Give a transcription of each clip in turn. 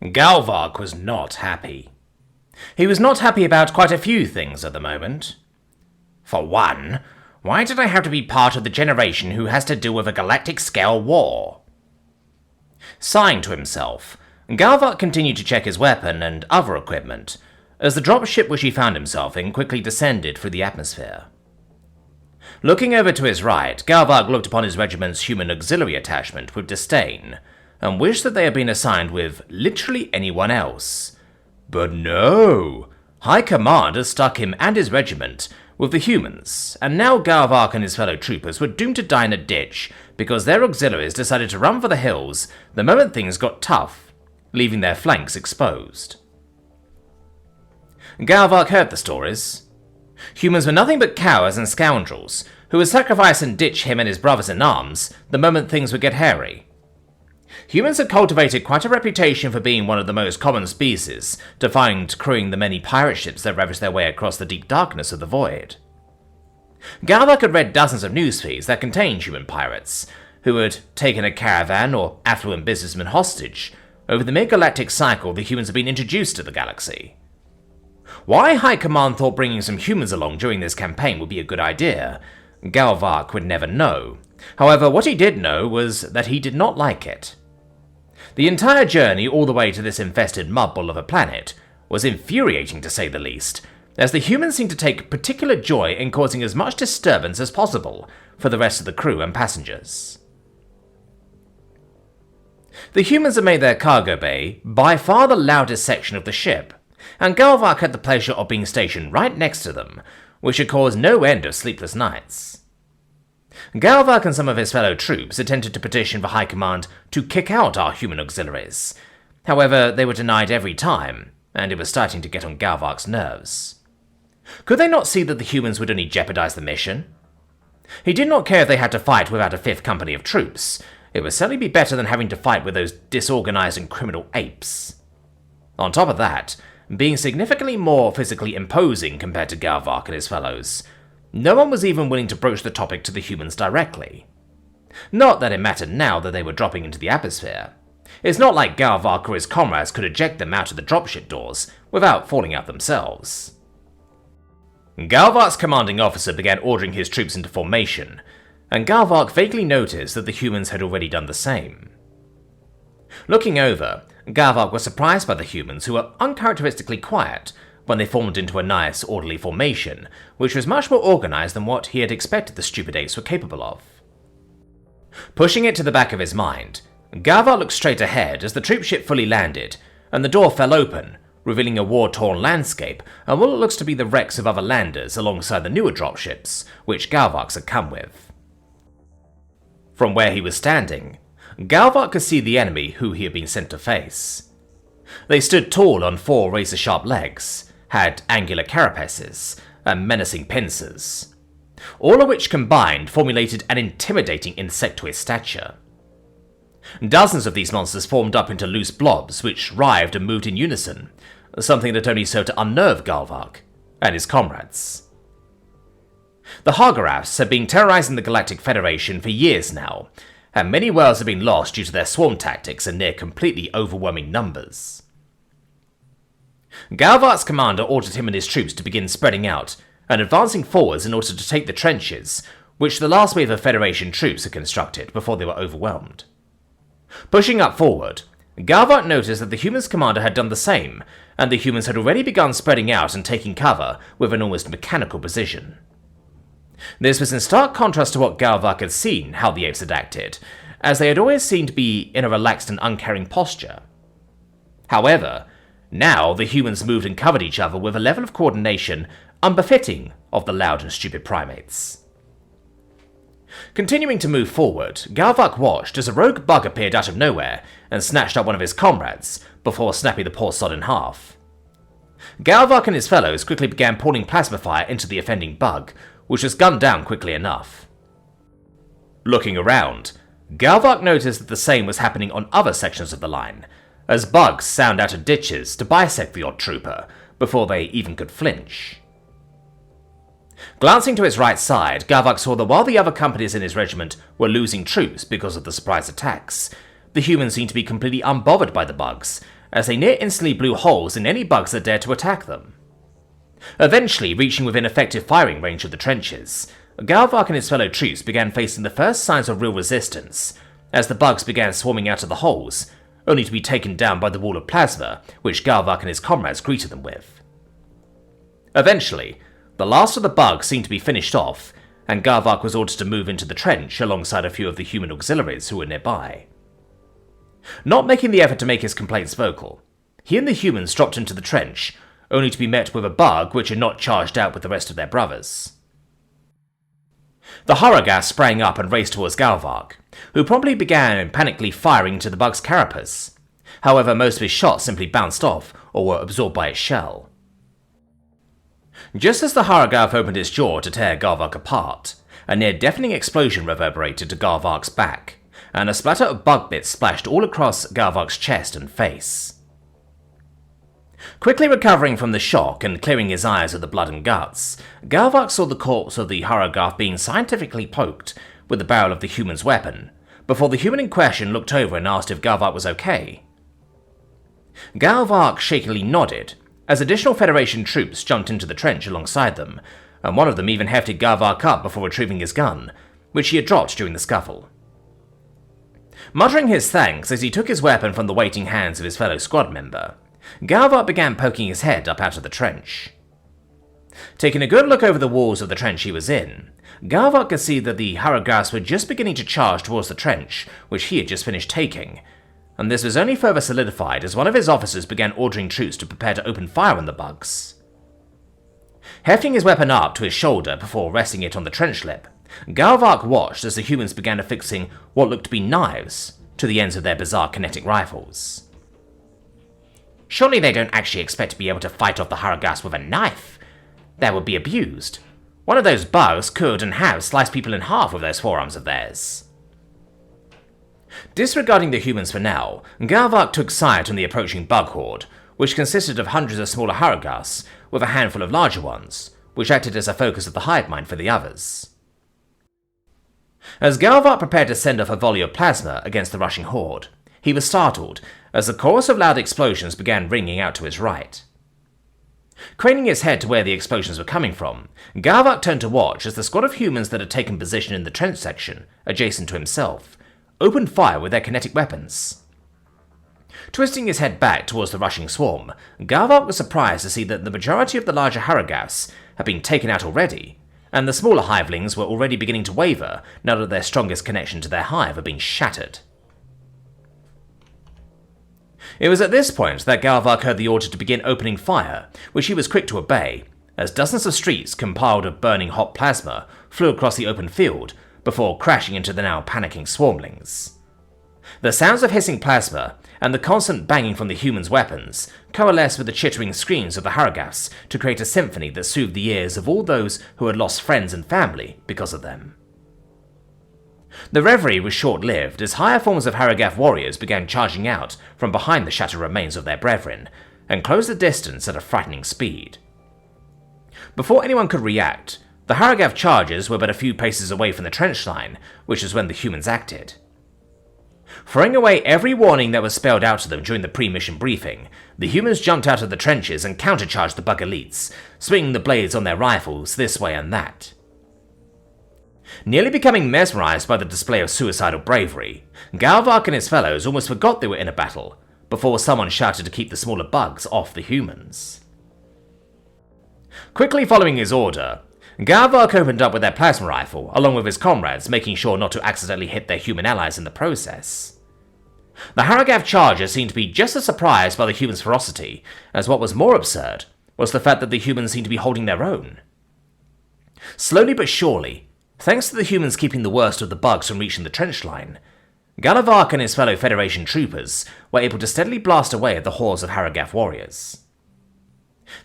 Galvark was not happy. He was not happy about quite a few things at the moment. For one, why did I have to be part of the generation who has to deal with a galactic-scale war? Sighing to himself, Galvark continued to check his weapon and other equipment, as the dropship which he found himself in quickly descended through the atmosphere. Looking over to his right, Galvark looked upon his regiment's human auxiliary attachment with disdain, and wished that they had been assigned with literally anyone else. But no! High Command had stuck him and his regiment with the humans, and now Galvark and his fellow troopers were doomed to die in a ditch because their auxiliaries decided to run for the hills the moment things got tough, leaving their flanks exposed. Galvark heard the stories. Humans were nothing but cowards and scoundrels who would sacrifice and ditch him and his brothers-in-arms the moment things would get hairy. Humans had cultivated quite a reputation for being one of the most common species to find crewing the many pirate ships that ravaged their way across the deep darkness of the void. Galvark had read dozens of news feeds that contained human pirates, who had taken a caravan or affluent businessman hostage over the mid-galactic cycle the humans had been introduced to the galaxy. Why High Command thought bringing some humans along during this campaign would be a good idea, Galvark would never know. However, what he did know was that he did not like it. The entire journey all the way to this infested mudball of a planet was infuriating to say the least, as the humans seemed to take particular joy in causing as much disturbance as possible for the rest of the crew and passengers. The humans had made their cargo bay by far the loudest section of the ship, and Galvark had the pleasure of being stationed right next to them, which had caused no end of sleepless nights. Galvark and some of his fellow troops attempted to petition for High Command to kick out our human auxiliaries. However, they were denied every time, and it was starting to get on Galvark's nerves. Could they not see that the humans would only jeopardize the mission? He did not care if they had to fight without a fifth company of troops. It would certainly be better than having to fight with those disorganized and criminal apes. On top of that, being significantly more physically imposing compared to Galvark and his fellows, no one was even willing to broach the topic to the humans directly. Not that it mattered now that they were dropping into the atmosphere. It's not like Galvark or his comrades could eject them out of the dropship doors without falling out themselves. Galvark's commanding officer began ordering his troops into formation, and Galvark vaguely noticed that the humans had already done the same. Looking over, Galvark was surprised by the humans, who were uncharacteristically quiet when they formed into a nice, orderly formation, which was much more organized than what he had expected the stupid apes were capable of. Pushing it to the back of his mind, Galvark looked straight ahead as the troopship fully landed, and the door fell open, revealing a war-torn landscape and what looks to be the wrecks of other landers alongside the newer dropships, which Galvark had come with. From where he was standing, Galvark could see the enemy who he had been sent to face. They stood tall on four razor-sharp legs, had angular carapaces, and menacing pincers, all of which combined formulated an intimidating insectoid stature. Dozens of these monsters formed up into loose blobs which writhed and moved in unison, something that only served to unnerve Galvark and his comrades. The Hargaraths had been terrorizing the Galactic Federation for years now, and many worlds had been lost due to their swarm tactics and near completely overwhelming numbers. Galvark's commander ordered him and his troops to begin spreading out and advancing forwards in order to take the trenches, which the last wave of Federation troops had constructed before they were overwhelmed. Pushing up forward, Galvark noticed that the humans' commander had done the same, and the humans had already begun spreading out and taking cover with an almost mechanical precision. This was in stark contrast to what Galvark had seen how the apes had acted, as they had always seemed to be in a relaxed and uncaring posture. However, now the humans moved and covered each other with a level of coordination unbefitting of the loud and stupid primates. Continuing to move forward, Galvark watched as a rogue bug appeared out of nowhere and snatched up one of his comrades before snapping the poor sod in half. Galvark and his fellows quickly began pouring plasma fire into the offending bug, which was gunned down quickly enough. Looking around, Galvark noticed that the same was happening on other sections of the line, as bugs sound out of ditches to bisect the odd trooper before they even could flinch. Glancing to his right side, Galvark saw that while the other companies in his regiment were losing troops because of the surprise attacks, the humans seemed to be completely unbothered by the bugs, as they near instantly blew holes in any bugs that dared to attack them. Eventually reaching within effective firing range of the trenches, Galvark and his fellow troops began facing the first signs of real resistance, as the bugs began swarming out of the holes, only to be taken down by the wall of plasma which Galvark and his comrades greeted them with. Eventually, the last of the bugs seemed to be finished off, and Galvark was ordered to move into the trench alongside a few of the human auxiliaries who were nearby. Not making the effort to make his complaints vocal, he and the humans dropped into the trench, only to be met with a bug which had not charged out with the rest of their brothers. The horror gas sprang up and raced towards Galvark, who promptly began panically firing into the bug's carapace. However, most of his shots simply bounced off or were absorbed by its shell. Just as the Haragath opened its jaw to tear Galvark apart, a near-deafening explosion reverberated to Galvark's back, and a splatter of bug bits splashed all across Galvark's chest and face. Quickly recovering from the shock and clearing his eyes of the blood and guts, Galvark saw the corpse of the Haragath being scientifically poked with the barrel of the human's weapon, before the human in question looked over and asked if Galvark was okay. Galvark shakily nodded, as additional Federation troops jumped into the trench alongside them, and one of them even hefted Galvark up before retrieving his gun, which he had dropped during the scuffle. Muttering his thanks as he took his weapon from the waiting hands of his fellow squad member, Galvark began poking his head up out of the trench. Taking a good look over the walls of the trench he was in, Galvark could see that the Haragaths were just beginning to charge towards the trench which he had just finished taking, and this was only further solidified as one of his officers began ordering troops to prepare to open fire on the bugs. Hefting his weapon up to his shoulder before resting it on the trench lip, Galvark watched as the humans began affixing what looked to be knives to the ends of their bizarre kinetic rifles. Surely they don't actually expect to be able to fight off the Haragaths with a knife. That would be abused. One of those bugs could and have sliced people in half with those forearms of theirs. Disregarding the humans for now, Galvark took sight on the approaching bug horde, which consisted of hundreds of smaller Haragaths, with a handful of larger ones, which acted as a focus of the hive mind for the others. As Galvark prepared to send off a volley of plasma against the rushing horde, he was startled as the chorus of loud explosions began ringing out to his right. Craning his head to where the explosions were coming from, Galvark turned to watch as the squad of humans that had taken position in the trench section, adjacent to himself, opened fire with their kinetic weapons. Twisting his head back towards the rushing swarm, Galvark was surprised to see that the majority of the larger Haragaths had been taken out already, and the smaller hivelings were already beginning to waver now that their strongest connection to their hive had been shattered. It was at this point that Galvark heard the order to begin opening fire, which he was quick to obey, as dozens of streets compiled of burning hot plasma flew across the open field before crashing into the now panicking swarmlings. The sounds of hissing plasma and the constant banging from the humans' weapons coalesced with the chittering screams of the Haragaths to create a symphony that soothed the ears of all those who had lost friends and family because of them. The reverie was short-lived as higher forms of Haragath warriors began charging out from behind the shattered remains of their brethren and closed the distance at a frightening speed. Before anyone could react, the Haragath chargers were but a few paces away from the trench line, which was when the humans acted. Throwing away every warning that was spelled out to them during the pre-mission briefing, the humans jumped out of the trenches and countercharged the bug elites, swinging the blades on their rifles this way and that. Nearly becoming mesmerized by the display of suicidal bravery, Galvark and his fellows almost forgot they were in a battle, before someone shouted to keep the smaller bugs off the humans. Quickly following his order, Galvark opened up with their plasma rifle, along with his comrades, making sure not to accidentally hit their human allies in the process. The Haragath chargers seemed to be just as surprised by the humans' ferocity, as what was more absurd was the fact that the humans seemed to be holding their own. Slowly but surely, thanks to the humans keeping the worst of the bugs from reaching the trench line, Galvark and his fellow Federation troopers were able to steadily blast away at the hordes of Haragath warriors.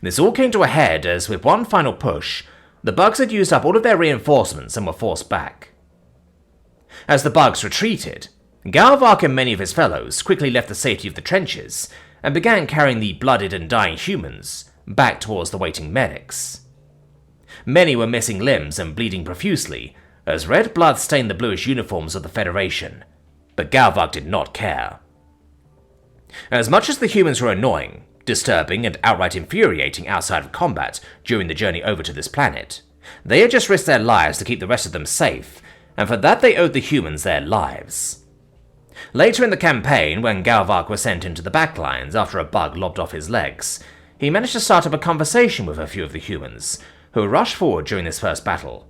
This all came to a head as, with one final push, the bugs had used up all of their reinforcements and were forced back. As the bugs retreated, Galvark and many of his fellows quickly left the safety of the trenches and began carrying the blooded and dying humans back towards the waiting medics. Many were missing limbs and bleeding profusely, as red blood stained the bluish uniforms of the Federation, but Galvark did not care. As much as the humans were annoying, disturbing, and outright infuriating outside of combat during the journey over to this planet, they had just risked their lives to keep the rest of them safe, and for that they owed the humans their lives. Later in the campaign, when Galvark was sent into the backlines after a bug lobbed off his legs, he managed to start up a conversation with a few of the humans, who rushed forward during this first battle.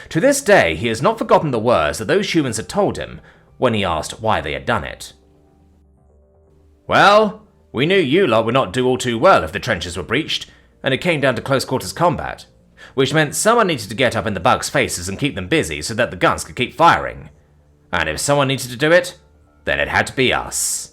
To this day, he has not forgotten the words that those humans had told him when he asked why they had done it. "Well, we knew you lot would not do all too well if the trenches were breached, and it came down to close quarters combat, which meant someone needed to get up in the bugs' faces and keep them busy so that the guns could keep firing. And if someone needed to do it, then it had to be us."